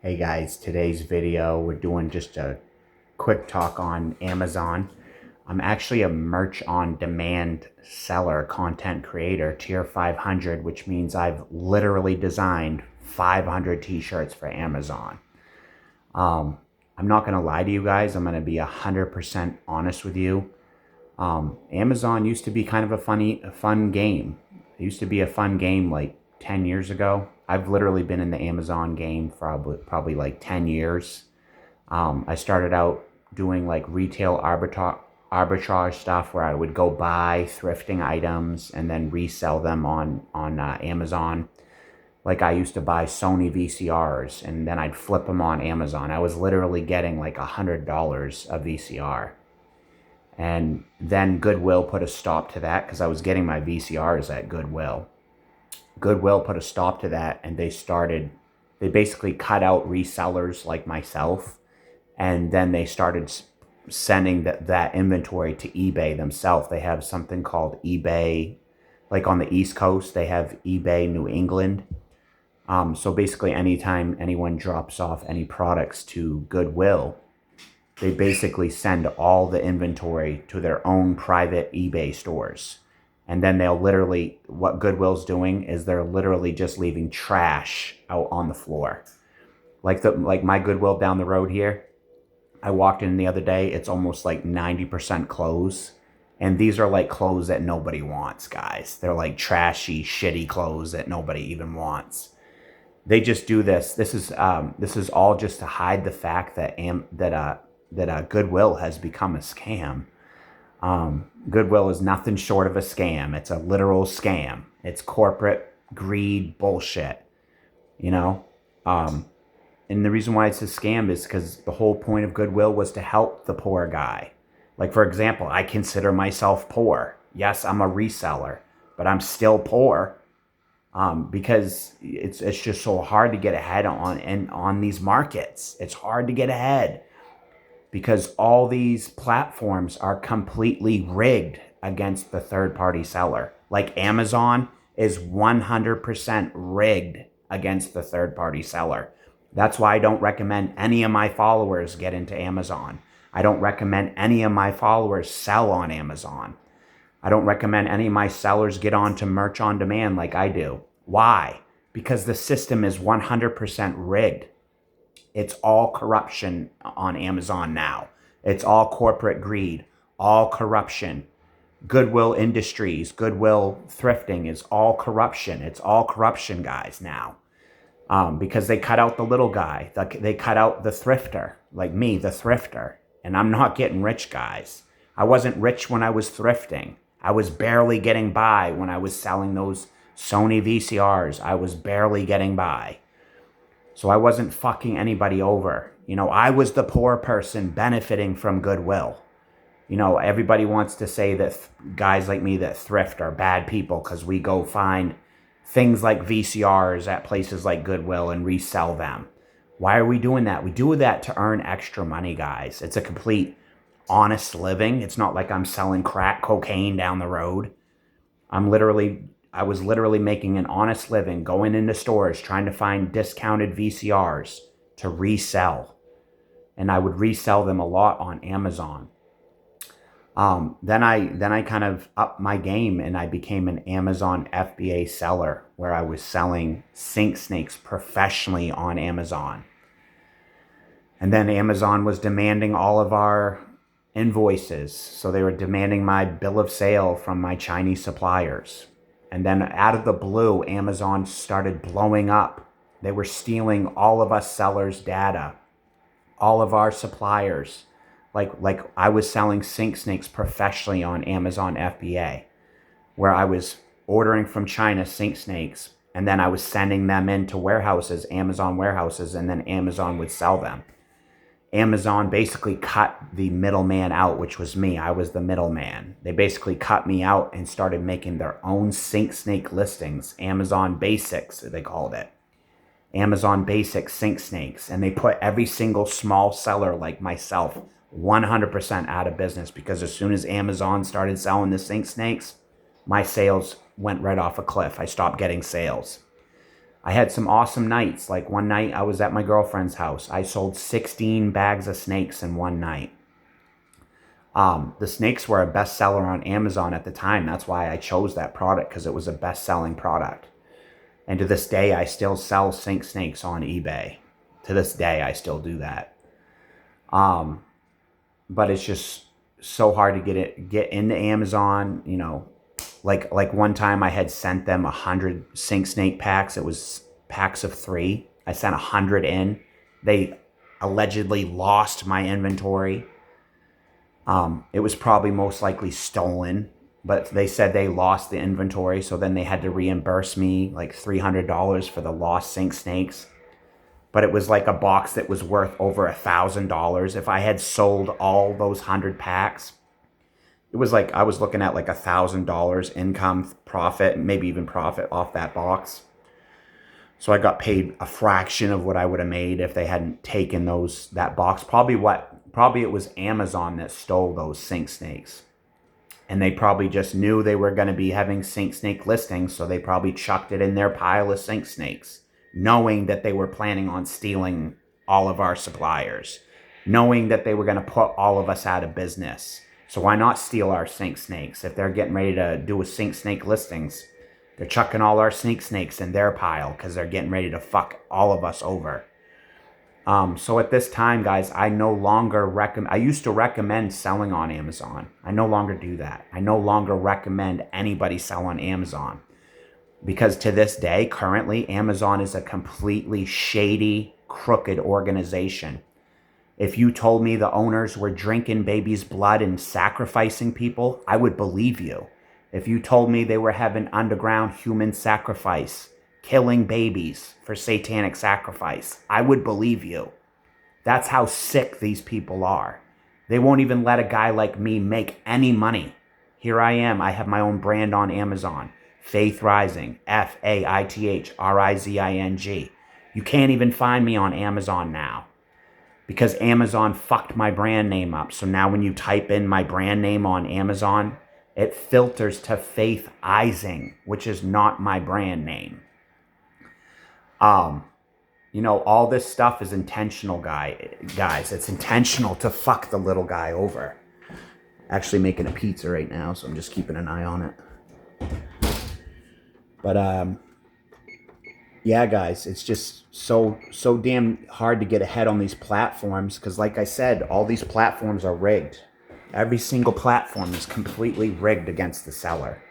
Hey guys, today's video, we're doing just a quick talk on Amazon. I'm actually a merch on demand seller, content creator, tier 500, which means I've literally designed 500 t-shirts for Amazon. I'm not going to lie to you guys. I'm going to be 100% honest with you. Amazon used to be kind of a fun game. It used to be a fun game like 10 years ago. I've literally been in the Amazon game for probably like 10 years. I started out doing like retail arbitrage stuff where I would go buy thrifting items and then resell them on Amazon. Like I used to buy Sony VCRs and then I'd flip them on Amazon. I was literally getting like $100 a VCR. And then Goodwill put a stop to that because I was getting my VCRs at Goodwill. Goodwill put a stop to that, and they basically cut out resellers like myself, and then they started sending that inventory to eBay themselves. They have something called eBay, like on the East Coast, they have eBay New England. So basically anytime anyone drops off any products to Goodwill, they basically send all the inventory to their own private eBay stores. And then what Goodwill's doing is they're literally just leaving trash out on the floor. Like my Goodwill down the road here, I walked in the other day, it's almost like 90% clothes. And these are like clothes that nobody wants, guys. They're like trashy, shitty clothes that nobody even wants. They just do this. This is all just to hide the fact that Goodwill has become a scam. Goodwill is nothing short of a scam. It's a literal scam. It's corporate greed bullshit, you know? And the reason why it's a scam is because the whole point of Goodwill was to help the poor guy. Like, for example, I consider myself poor. Yes, I'm a reseller, but I'm still poor. Because it's just so hard to get ahead on these markets. It's hard to get ahead because all these platforms are completely rigged against the third-party seller. Like Amazon is 100% rigged against the third-party seller. That's why I don't recommend any of my followers get into Amazon. I don't recommend any of my followers sell on Amazon. I don't recommend any of my sellers get on to merch on demand like I do. Why? Because the system is 100% rigged. It's all corruption on Amazon now. It's all corporate greed, all corruption. Goodwill Industries, Goodwill Thrifting is all corruption. It's all corruption, guys, now. Because they cut out the little guy. They cut out the thrifter, like me, the thrifter. And I'm not getting rich, guys. I wasn't rich when I was thrifting. I was barely getting by when I was selling those Sony VCRs. I was barely getting by. So I wasn't fucking anybody over. You know, I was the poor person benefiting from Goodwill. You know, everybody wants to say that guys like me that thrift are bad people because we go find things like VCRs at places like Goodwill and resell them. Why are we doing that? We do that to earn extra money, guys. It's a complete honest living. It's not like I'm selling crack cocaine down the road. I was literally making an honest living, going into stores, trying to find discounted VCRs to resell. And I would resell them a lot on Amazon. Then I kind of upped my game and I became an Amazon FBA seller where I was selling sink snakes professionally on Amazon. And then Amazon was demanding all of our invoices. So they were demanding my bill of sale from my Chinese suppliers. And then out of the blue, Amazon started blowing up. They were stealing all of us sellers' data, all of our suppliers. Like I was selling sink snakes professionally on Amazon FBA, where I was ordering from China sink snakes, and then I was sending them into warehouses, Amazon warehouses, and then Amazon would sell them. Amazon basically cut the middleman out, which was me. I was the middleman. They basically cut me out and started making their own sink snake listings. Amazon Basics, they called it. Amazon Basics sink snakes. And they put every single small seller like myself 100% out of business because as soon as Amazon started selling the sink snakes, my sales went right off a cliff. I stopped getting sales. I had some awesome nights. Like one night I was at my girlfriend's house. I sold 16 bags of snakes in one night. The snakes were a bestseller on Amazon at the time. That's why I chose that product, because it was a best-selling product. And to this day, I still sell sink snakes on eBay. To this day, I still do that. But it's just so hard to get into Amazon. You know, like one time I had sent them 100 sink snake packs. It was packs of 3. I sent 100 in. They allegedly lost my inventory. It was probably most likely stolen, but they said they lost the inventory. So then they had to reimburse me like $300 for the lost sink snakes. But it was like a box that was worth over $1,000. If I had sold all those 100 packs, it was like I was looking at like $1,000 income, profit, maybe even profit off that box. So I got paid a fraction of what I would have made if they hadn't taken that box. Probably it was Amazon that stole those sink snakes. And they probably just knew they were going to be having sink snake listings, so they probably chucked it in their pile of sink snakes, knowing that they were planning on stealing all of our suppliers, knowing that they were going to put all of us out of business. So why not steal our sink snakes? If they're getting ready to do a sink snake listings, they're chucking all our sink snakes in their pile because they're getting ready to fuck all of us over. So at this time, guys, I no longer recommend. I used to recommend selling on Amazon. I no longer do that. I no longer recommend anybody sell on Amazon, because to this day, currently, Amazon is a completely shady, crooked organization. If you told me the owners were drinking babies' blood and sacrificing people, I would believe you. If you told me they were having underground human sacrifice, killing babies for satanic sacrifice, I would believe you. That's how sick these people are. They won't even let a guy like me make any money. Here I am. I have my own brand on Amazon. Faith Rising. FAITHRIZING. You can't even find me on Amazon now, because Amazon fucked my brand name up. So now when you type in my brand name on Amazon, it filters to Faith Ising, which is not my brand name. You know, all this stuff is intentional, guys. It's intentional to fuck the little guy over. Actually making a pizza right now, so I'm just keeping an eye on it. But yeah, guys, it's just so damn hard to get ahead on these platforms, because like I said, all these platforms are rigged. Every single platform is completely rigged against the seller.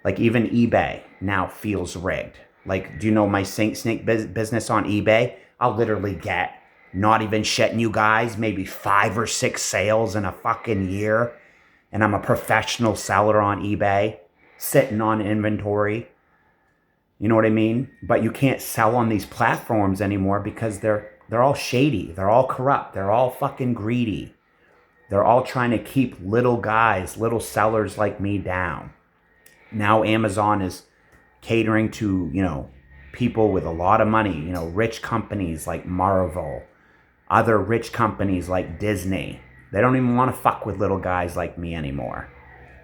Like even eBay now feels rigged. Like, do you know my sink snake business on eBay? I'll literally get, not even shitting you guys, maybe 5 or 6 sales in a fucking year. And I'm a professional seller on eBay, sitting on inventory. You know what I mean? But you can't sell on these platforms anymore because they're all shady. They're all corrupt. They're all fucking greedy. They're all trying to keep little guys, little sellers like me down. Now Amazon is catering to, you know, people with a lot of money, you know, rich companies like Marvel, other rich companies like Disney. They don't even want to fuck with little guys like me anymore.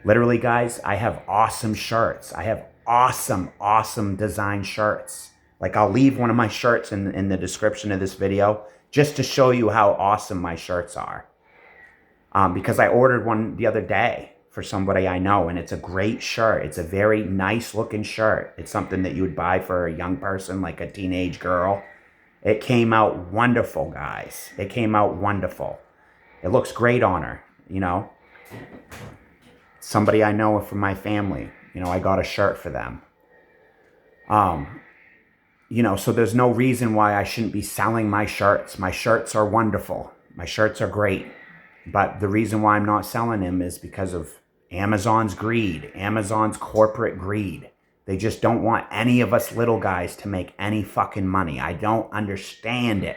Literally, guys, I have awesome shirts. I have awesome design shirts. Like, I'll leave one of my shirts in the description of this video just to show you how awesome my shirts are. Because I ordered one the other day for somebody I know, and it's a great shirt. It's a very nice looking shirt. It's something that you would buy for a young person, like a teenage girl. It came out wonderful, guys. It came out wonderful. It looks great on her, you know. Somebody I know from my family, you know, I got a shirt for them. You know, so there's no reason why I shouldn't be selling my shirts. My shirts are wonderful. My shirts are great. But the reason why I'm not selling them is because of Amazon's greed, Amazon's corporate greed. They just don't want any of us little guys to make any fucking money. I don't understand it.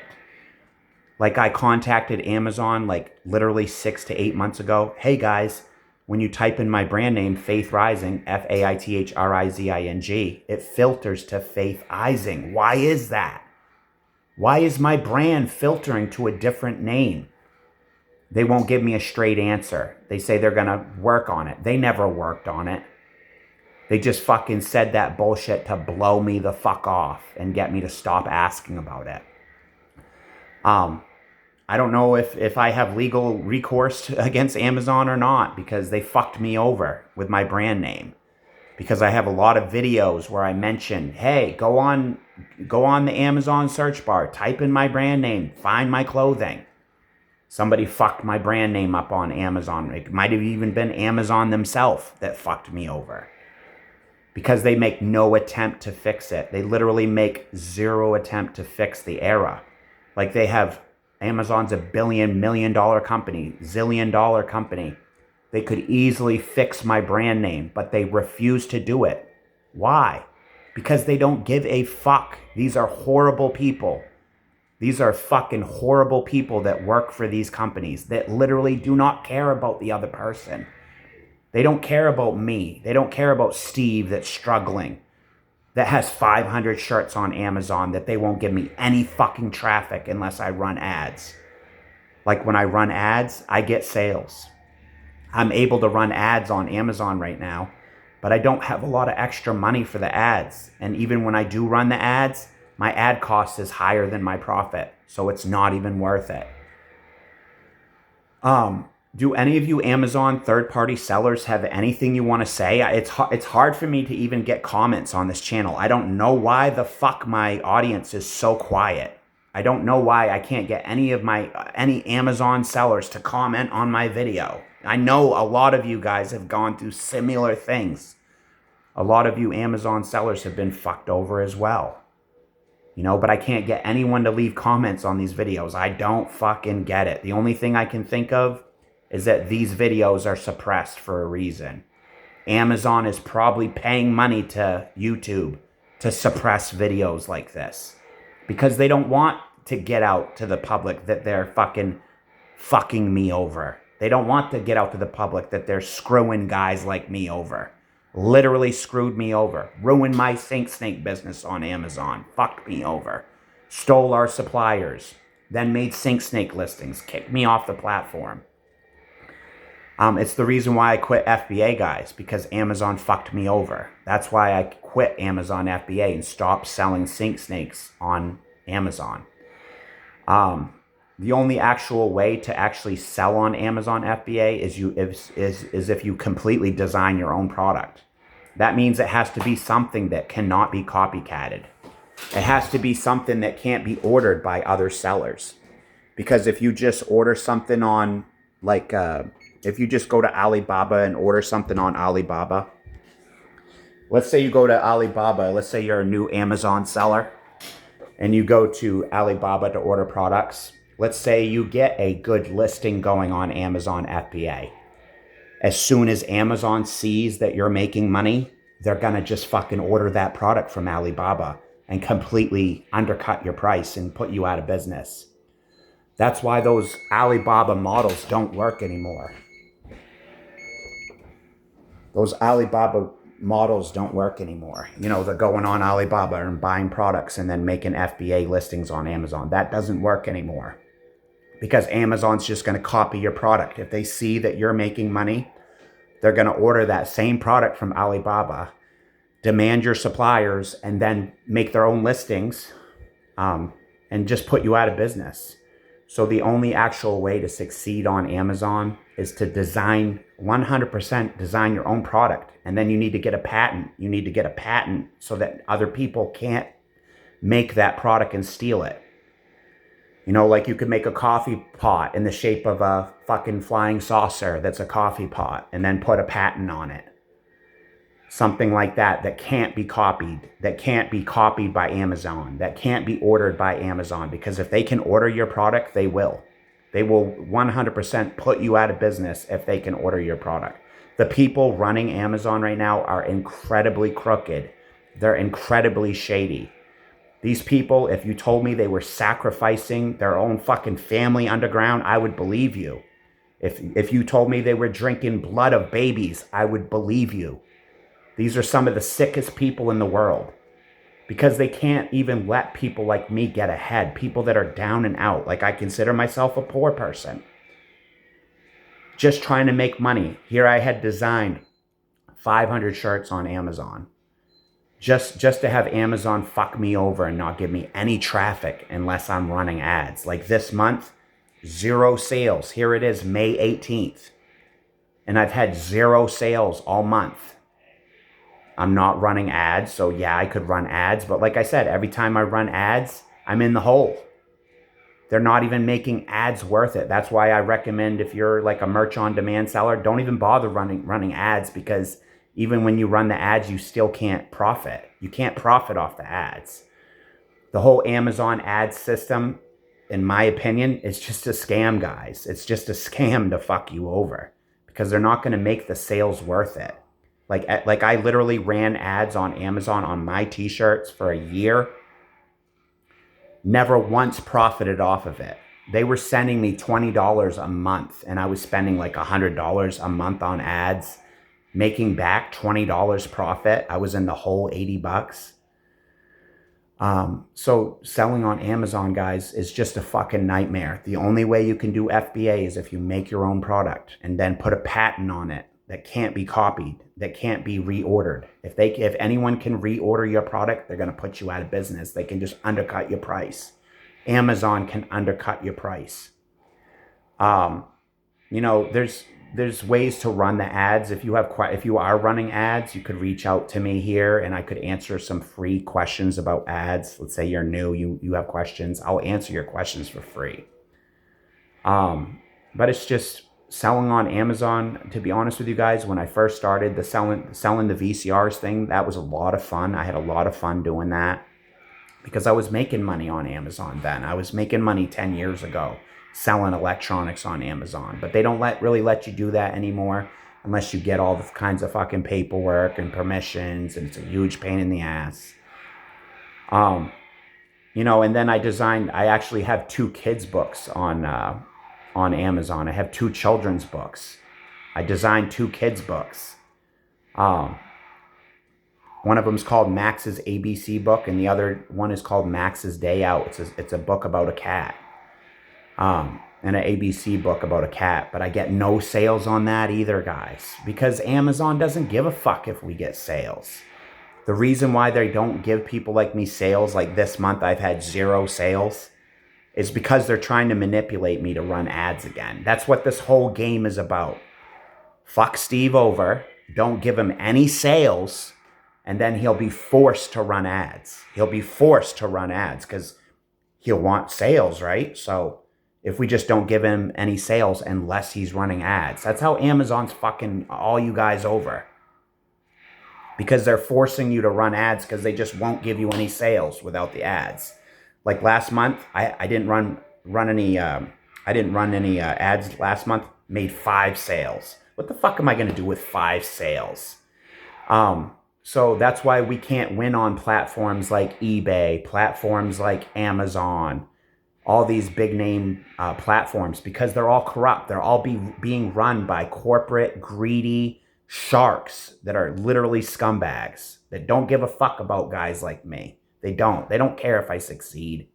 Like, I contacted Amazon like literally 6 to 8 months ago. Hey guys, when you type in my brand name, Faith Rising, FAITHRIZING, it filters to Faith Ising. Why is that? Why is my brand filtering to a different name? They won't give me a straight answer. They say they're going to work on it. They never worked on it. They just fucking said that bullshit to blow me the fuck off and get me to stop asking about it. I don't know if I have legal recourse against Amazon or not, because they fucked me over with my brand name. Because I have a lot of videos where I mention, hey, go on the Amazon search bar, type in my brand name, find my clothing. Somebody fucked my brand name up on Amazon. It might have even been Amazon themselves that fucked me over. Because they make no attempt to fix it. They literally make zero attempt to fix the error. Like they have, Amazon's a $1 billion company, zillion-dollar company. They could easily fix my brand name, but they refuse to do it. Why? Because they don't give a fuck. These are horrible people. These are fucking horrible people that work for these companies that literally do not care about the other person. They don't care about me. They don't care about Steve that's struggling, that has 500 shirts on Amazon, that they won't give me any fucking traffic unless I run ads. Like when I run ads, I get sales. I'm able to run ads on Amazon right now, but I don't have a lot of extra money for the ads. And even when I do run the ads, my ad cost is higher than my profit. So it's not even worth it. Do any of you Amazon third-party sellers have anything you want to say? It's hard for me to even get comments on this channel. I don't know why the fuck my audience is so quiet. I don't know why I can't get any Amazon sellers to comment on my video. I know a lot of you guys have gone through similar things. A lot of you Amazon sellers have been fucked over as well. You know, but I can't get anyone to leave comments on these videos. I don't fucking get it. The only thing I can think of is that these videos are suppressed for a reason. Amazon is probably paying money to YouTube to suppress videos like this, because they don't want to get out to the public that they're fucking me over. They don't want to get out to the public that they're screwing guys like me over. Literally screwed me over. Ruined my Sink Snake business on Amazon. Fucked me over. Stole our suppliers. Then made Sink Snake listings. Kicked me off the platform. It's the reason why I quit FBA, guys, because Amazon fucked me over. That's why I quit Amazon FBA and stopped selling Sink Snakes on Amazon. The only actual way to actually sell on Amazon FBA is if you completely design your own product. That means it has to be something that cannot be copycatted. It has to be something that can't be ordered by other sellers. Because if you just order something on, like, if you just go to Alibaba and order something on Alibaba, let's say you go to Alibaba, let's say you're a new Amazon seller, and you go to Alibaba to order products. Let's say you get a good listing going on Amazon FBA. As soon as Amazon sees that you're making money, they're going to just fucking order that product from Alibaba and completely undercut your price and put you out of business. That's why those Alibaba models don't work anymore. Those Alibaba models don't work anymore. You know, they're going on Alibaba and buying products and then making FBA listings on Amazon. That doesn't work anymore, because Amazon's just going to copy your product. If they see that you're making money, they're going to order that same product from Alibaba, demand your suppliers, and then make their own listings and just put you out of business. So the only actual way to succeed on Amazon is to 100% design your own product. And then you need to get a patent. You need to get a patent so that other people can't make that product and steal it. You know, like you could make a coffee pot in the shape of a fucking flying saucer that's a coffee pot and then put a patent on it. Something like that, that can't be copied, that can't be copied by Amazon, that can't be ordered by Amazon, because if they can order your product, they will. They will 100% put you out of business if they can order your product. The people running Amazon right now are incredibly crooked. They're incredibly shady. These people, if you told me they were sacrificing their own fucking family underground, I would believe you. If you told me they were drinking blood of babies, I would believe you. These are some of the sickest people in the world, because they can't even let people like me get ahead, people that are down and out. Like, I consider myself a poor person, just trying to make money. Here I had designed 500 shirts on Amazon. Just to have Amazon fuck me over and not give me any traffic unless I'm running ads. Like this month, 0 sales. Here it is, May 18th. And I've had 0 sales all month. I'm not running ads, so yeah, I could run ads. But like I said, every time I run ads, I'm in the hole. They're not even making ads worth it. That's why I recommend if you're like a merch on demand seller, don't even bother running ads, because even when you run the ads, you still can't profit. You can't profit off the ads. The whole Amazon ad system, in my opinion, is just a scam, guys. It's just a scam to fuck you over, because they're not going to make the sales worth it. Like I literally ran ads on Amazon on my t-shirts for a year. Never once profited off of it. They were sending me $20 a month, and I was spending like $100 a month on ads, making back $20 profit. I was in the whole 80 bucks. So selling on Amazon, guys, is just a fucking nightmare. The only way you can do FBA is if you make your own product and then put a patent on it that can't be copied, that can't be reordered. If anyone can reorder your product, they're going to put you out of business. They can just undercut your price. Amazon can undercut your price. You know, there's ways to run the ads. If you are running ads, you could reach out to me here and I could answer some free questions about ads. Let's say you're new, you have questions. I'll answer your questions for free. But it's just selling on Amazon. To be honest with you guys, when I first started the selling the VCRs thing, that was a lot of fun. I had a lot of fun doing that because I was making money on Amazon then. I was making money 10 years ago selling electronics on Amazon, but they don't really let you do that anymore unless you get all the kinds of fucking paperwork and permissions, and it's a huge pain in the ass. You know, and then I actually have 2 kids books on Amazon. I have 2 children's books. I designed 2 kids books. One of them is called Max's ABC book, and the other one is called Max's Day Out. It's a book about a cat. And an ABC book about a cat, but I get no sales on that either, guys, because Amazon doesn't give a fuck if we get sales. The reason why they don't give people like me sales, like this month I've had 0 sales, is because they're trying to manipulate me to run ads again. That's what this whole game is about. Fuck Steve over, don't give him any sales, and then he'll be forced to run ads. He'll be forced to run ads because he'll want sales, right? So if we just don't give him any sales unless he's running ads, that's how Amazon's fucking all you guys over. Because they're forcing you to run ads because they just won't give you any sales without the ads. Like last month, I didn't run any ads last month. Made 5 sales. What the fuck am I gonna do with 5 sales? So that's why we can't win on platforms like eBay, platforms like Amazon, all these big name platforms, because they're all corrupt. They're all being run by corporate, greedy sharks that are literally scumbags that don't give a fuck about guys like me. They don't care if I succeed.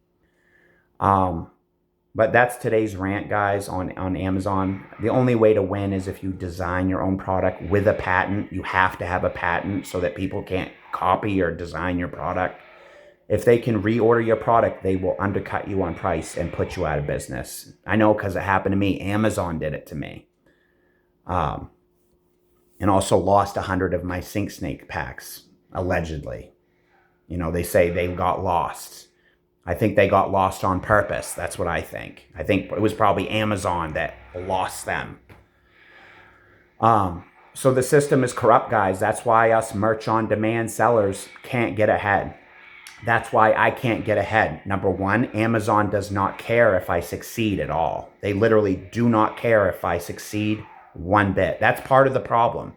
But that's today's rant, guys, on Amazon. The only way to win is if you design your own product with a patent. You have to have a patent so that people can't copy or design your product. If they can reorder your product, they will undercut you on price and put you out of business. I know because it happened to me. Amazon did it to me. And also lost 100 of my Sink Snake packs, allegedly. You know, they say they got lost. I think they got lost on purpose. That's what I think. I think it was probably Amazon that lost them. So the system is corrupt, guys. That's why us merch on demand sellers can't get ahead. That's why I can't get ahead. Number one, Amazon does not care if I succeed at all. They literally do not care if I succeed one bit. That's part of the problem.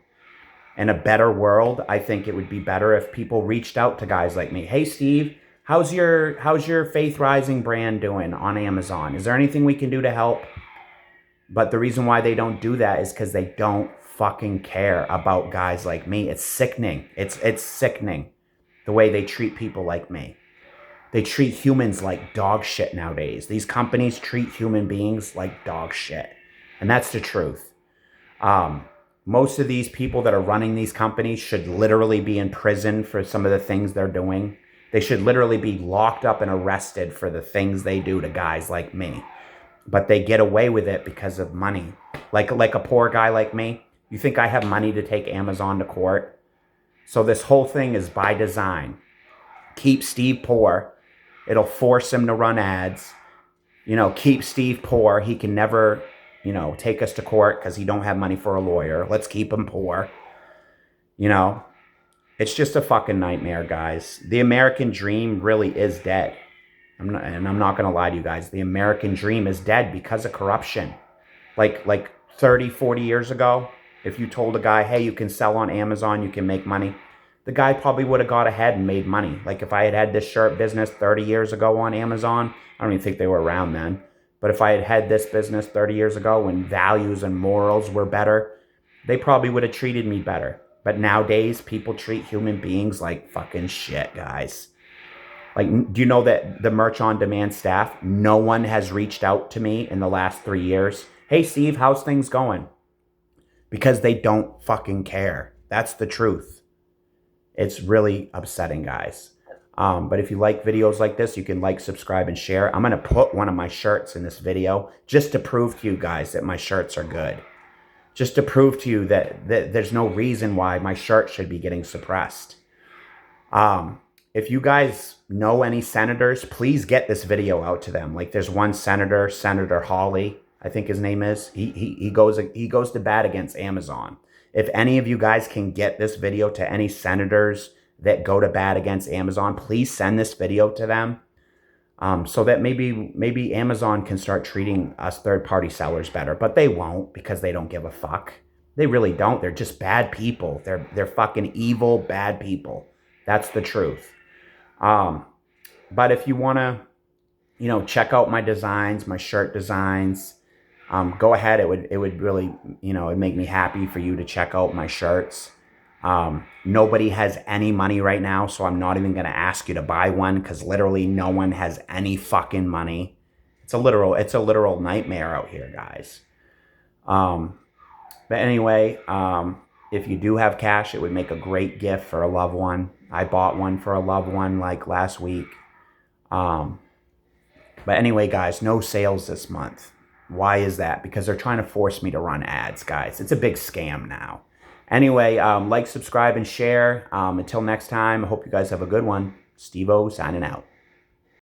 In a better world, I think it would be better if people reached out to guys like me. Hey, Steve, how's your Faith Rising brand doing on Amazon? Is there anything we can do to help? But the reason why they don't do that is because they don't fucking care about guys like me. It's sickening. It's sickening the way they treat people like me. They treat humans like dog shit nowadays. These companies treat human beings like dog shit. And that's the truth. Most of these people that are running these companies should literally be in prison for some of the things they're doing. They should literally be locked up and arrested for the things they do to guys like me. But they get away with it because of money. Like a poor guy like me. You think I have money to take Amazon to court? So this whole thing is by design. Keep Steve poor. It'll force him to run ads. You know, keep Steve poor. He can never, you know, take us to court because he don't have money for a lawyer. Let's keep him poor. You know, it's just a fucking nightmare, guys. The American dream really is dead. I'm not going to lie to you guys. The American dream is dead because of corruption. Like 30, 40 years ago, if you told a guy, hey, you can sell on Amazon, you can make money, the guy probably would have got ahead and made money. Like if I had had this shirt business 30 years ago on Amazon, I don't even think they were around then. But if I had had this business 30 years ago when values and morals were better, they probably would have treated me better. But nowadays, people treat human beings like fucking shit, guys. Like, do you know that the Merch on Demand staff, no one has reached out to me in the last 3 years? Hey, Steve, how's things going? Because they don't fucking care. That's the truth. It's really upsetting, guys. But if you like videos like this, you can like, subscribe, and share. I'm going to put one of my shirts in this video just to prove to you guys that my shirts are good. Just to prove to you that there's no reason why my shirt should be getting suppressed. If you guys know any senators, please get this video out to them. Like there's one senator, Senator Hawley, I think his name is. He goes to bat against Amazon. If any of you guys can get this video to any senators that go to bat against Amazon, please send this video to them. So that maybe Amazon can start treating us third-party sellers better. But they won't because they don't give a fuck. They really don't. They're just bad people. They're fucking evil, bad people. That's the truth. But if you want to, you know, check out my designs, my shirt designs, go ahead. It would really, you know, it'd make me happy for you to check out my shirts. Nobody has any money right now, so I'm not even going to ask you to buy one because literally no one has any fucking money. It's a literal nightmare out here, guys. But anyway, if you do have cash, it would make a great gift for a loved one. I bought one for a loved one like last week. But anyway, guys, no sales this month. Why is that? Because they're trying to force me to run ads, guys. It's a big scam now. Anyway, like, subscribe, and share. Until next time, I hope you guys have a good one. Steve-O signing out.